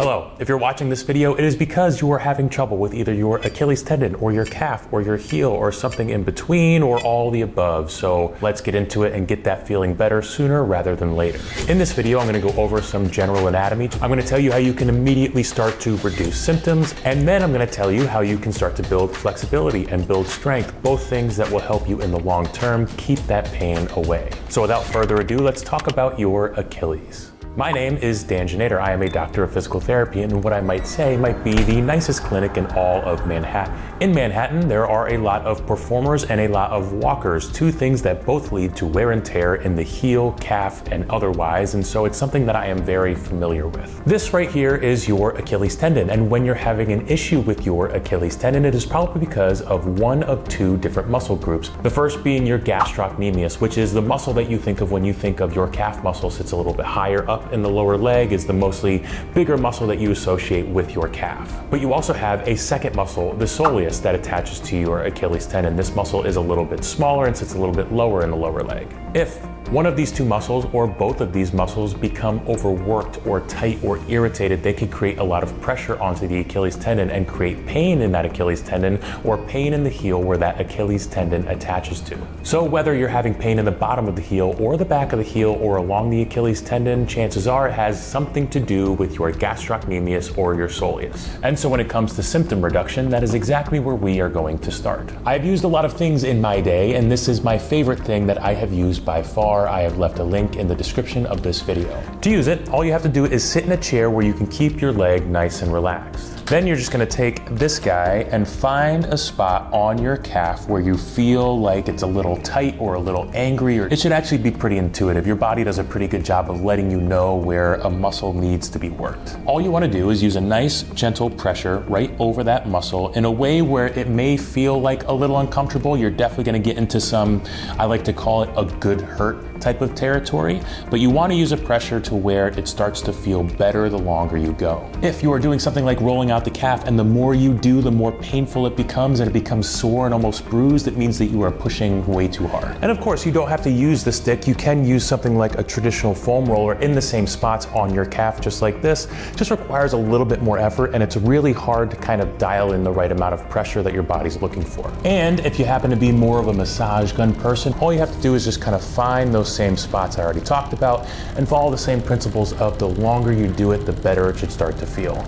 Hello, if you're watching this video, it is because you are having trouble with either your Achilles tendon or your calf or your heel or something in between or all the above. So let's get into it and get that feeling better sooner rather than later. In this video, I'm gonna go over some general anatomy. I'm gonna tell you how you can immediately start to reduce symptoms, and then I'm gonna tell you how you can start to build flexibility and build strength, both things that will help you in the long term keep that pain away. So without further ado, let's talk about your Achilles. My name is Dan Janader. I am a doctor of physical therapy and what I might say might be the nicest clinic in all of Manhattan. In Manhattan, there are a lot of performers and a lot of walkers, two things that both lead to wear and tear in the heel, calf, and otherwise, and so it's something that I am very familiar with. This right here is your Achilles tendon, and when you're having an issue with your Achilles tendon, it is probably because of one of two different muscle groups. The first being your gastrocnemius, which is the muscle that you think of when you think of your calf muscle, sits a little bit higher up in the lower leg, is the mostly bigger muscle that you associate with your calf. But you also have a second muscle, the soleus, that attaches to your Achilles tendon. This muscle is a little bit smaller and sits a little bit lower in the lower leg. If one of these two muscles or both of these muscles become overworked or tight or irritated, they could create a lot of pressure onto the Achilles tendon and create pain in that Achilles tendon or pain in the heel where that Achilles tendon attaches to. So whether you're having pain in the bottom of the heel or the back of the heel or along the Achilles tendon, chances are it has something to do with your gastrocnemius or your soleus. And so when it comes to symptom reduction, that is exactly where we are going to start. I've used a lot of things in my day, and this is my favorite thing that I have used by far. I have left a link in the description of this video. To use it, all you have to do is sit in a chair where you can keep your leg nice and relaxed. Then you're just gonna take this guy and find a spot on your calf where you feel like it's a little tight or a little angry, or it should actually be pretty intuitive. Your body does a pretty good job of letting you know where a muscle needs to be worked. All you wanna do is use a nice gentle pressure right over that muscle in a way where it may feel like a little uncomfortable. You're definitely gonna get into some, I like to call it a good hurt type of territory, but you wanna use a pressure to where it starts to feel better the longer you go. If you are doing something like rolling out the calf, and the more you do, the more painful it becomes, and it becomes sore and almost bruised, it means that you are pushing way too hard. And of course, you don't have to use the stick. You can use something like a traditional foam roller in the same spots on your calf, just like this. Just requires a little bit more effort, and it's really hard to kind of dial in the right amount of pressure that your body's looking for. And if you happen to be more of a massage gun person, all you have to do is just kind of find those same spots I already talked about and follow the same principles of the longer you do it, the better it should start to feel.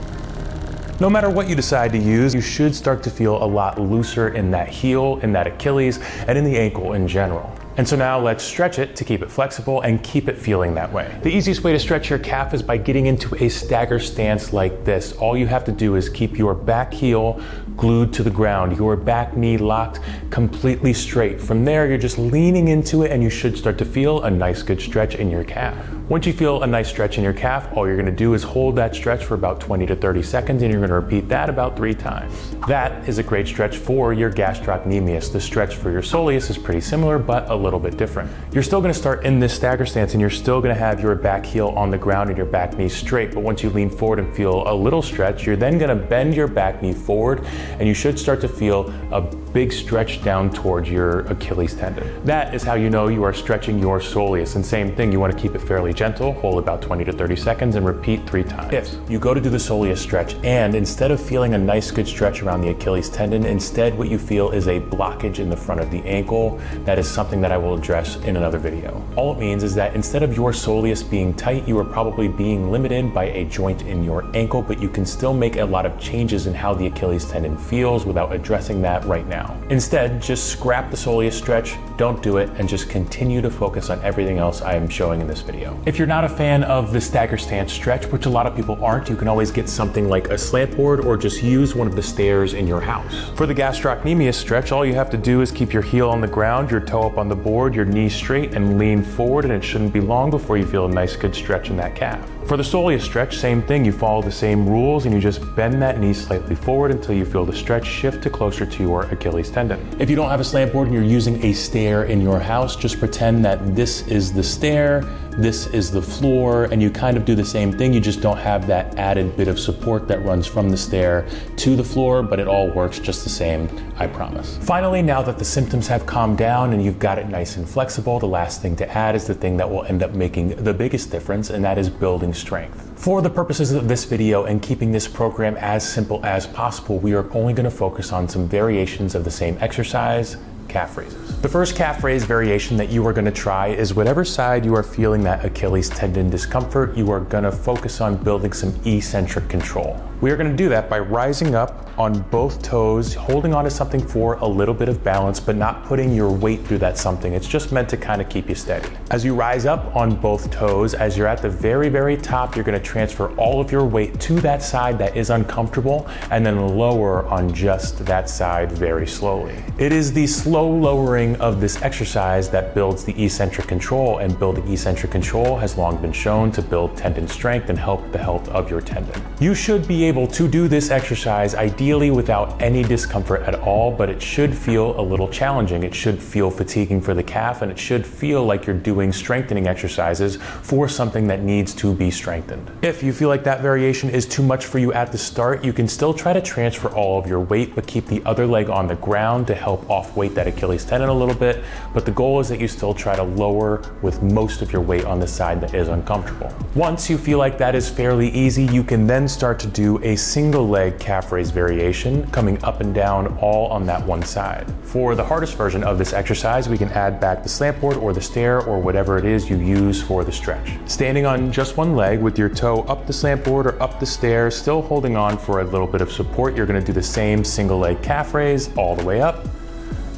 No matter what you decide to use, you should start to feel a lot looser in that heel, in that Achilles, and in the ankle in general. And so now let's stretch it to keep it flexible and keep it feeling that way. The easiest way to stretch your calf is by getting into a stagger stance like this. All you have to do is keep your back heel glued to the ground, your back knee locked completely straight. From there, you're just leaning into it and you should start to feel a nice good stretch in your calf. Once you feel a nice stretch in your calf, all you're gonna do is hold that stretch for about 20 to 30 seconds, and you're gonna repeat that about 3 times. That is a great stretch for your gastrocnemius. The stretch for your soleus is pretty similar, but a little bit different. You're still gonna start in this stagger stance, and you're still gonna have your back heel on the ground and your back knee straight, but once you lean forward and feel a little stretch, you're then gonna bend your back knee forward, and you should start to feel a big stretch down towards your Achilles tendon. That is how you know you are stretching your soleus. And same thing, you wanna keep it fairly gentle, hold about 20 to 30 seconds and repeat 3 times. If you go to do the soleus stretch and instead of feeling a nice good stretch around the Achilles tendon, instead what you feel is a blockage in the front of the ankle, that is something that I will address in another video. All it means is that instead of your soleus being tight, you are probably being limited by a joint in your ankle, but you can still make a lot of changes in how the Achilles tendon feels without addressing that right now. Instead, just scrap the soleus stretch, don't do it, and just continue to focus on everything else I am showing in this video. If you're not a fan of the stagger stance stretch, which a lot of people aren't, you can always get something like a slant board or just use one of the stairs in your house. For the gastrocnemius stretch, all you have to do is keep your heel on the ground, your toe up on the board, your knee straight, and lean forward, and it shouldn't be long before you feel a nice good stretch in that calf. For the soleus stretch, same thing. You follow the same rules and you just bend that knee slightly forward until you feel the stretch shift to closer to your Achilles tendon. If you don't have a slant board and you're using a stair in your house, just pretend that this is the stair, this is the floor, and you kind of do the same thing. You just don't have that added bit of support that runs from the stair to the floor, but it all works just the same, I promise. Finally, now that the symptoms have calmed down and you've got it nice and flexible, the last thing to add is the thing that will end up making the biggest difference, and that is building building strength. For the purposes of this video and keeping this program as simple as possible, we are only going to focus on some variations of the same exercise, calf raises. The first calf raise variation that you are going to try is whatever side you are feeling that Achilles tendon discomfort, you are going to focus on building some eccentric control. We are going to do that by rising up on both toes, holding onto something for a little bit of balance, but not putting your weight through that something. It's just meant to kind of keep you steady. As you rise up on both toes, as you're at the very, very top, you're going to transfer all of your weight to that side that is uncomfortable and then lower on just that side very slowly. It is the slow lowering of this exercise that builds the eccentric control, and building eccentric control has long been shown to build tendon strength and help the health of your tendon. You should be able to do this exercise ideally without any discomfort at all, but it should feel a little challenging. It should feel fatiguing for the calf, and it should feel like you're doing strengthening exercises for something that needs to be strengthened. If you feel like that variation is too much for you at the start, you can still try to transfer all of your weight, but keep the other leg on the ground to help off weight that Achilles tendon a little bit. But the goal is that you still try to lower with most of your weight on the side that is uncomfortable. Once you feel like that is fairly easy, you can then start to do a single leg calf raise variation, coming up and down all on that one side. For the hardest version of this exercise, we can add back the slant board or the stair or whatever it is you use for the stretch. Standing on just one leg with your toe up the slant board or up the stair, still holding on for a little bit of support, you're going to do the same single leg calf raise all the way up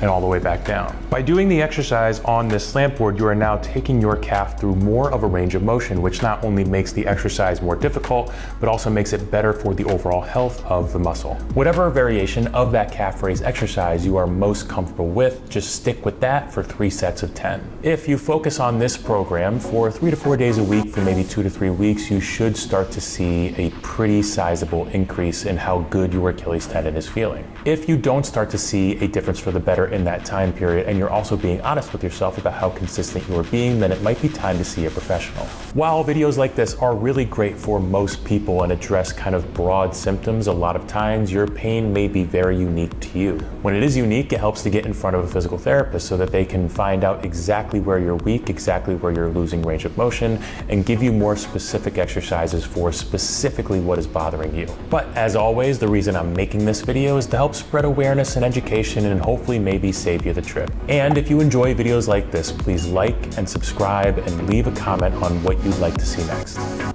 and all the way back down. By doing the exercise on this slant board, you are now taking your calf through more of a range of motion, which not only makes the exercise more difficult, but also makes it better for the overall health of the muscle. Whatever variation of that calf raise exercise you are most comfortable with, just stick with that for 3 sets of 10. If you focus on this program for 3 to 4 days a week for maybe 2 to 3 weeks, you should start to see a pretty sizable increase in how good your Achilles tendon is feeling. If you don't start to see a difference for the better in that time period, and you're also being honest with yourself about how consistent you are being, then it might be time to see a professional. While videos like this are really great for most people and address kind of broad symptoms, a lot of times your pain may be very unique to you. When it is unique, it helps to get in front of a physical therapist so that they can find out exactly where you're weak, exactly where you're losing range of motion, and give you more specific exercises for specifically what is bothering you. But as always, the reason I'm making this video is to help spread awareness and education and hopefully maybe save you the trip. And if you enjoy videos like this, please like and subscribe and leave a comment on what you'd like to see next.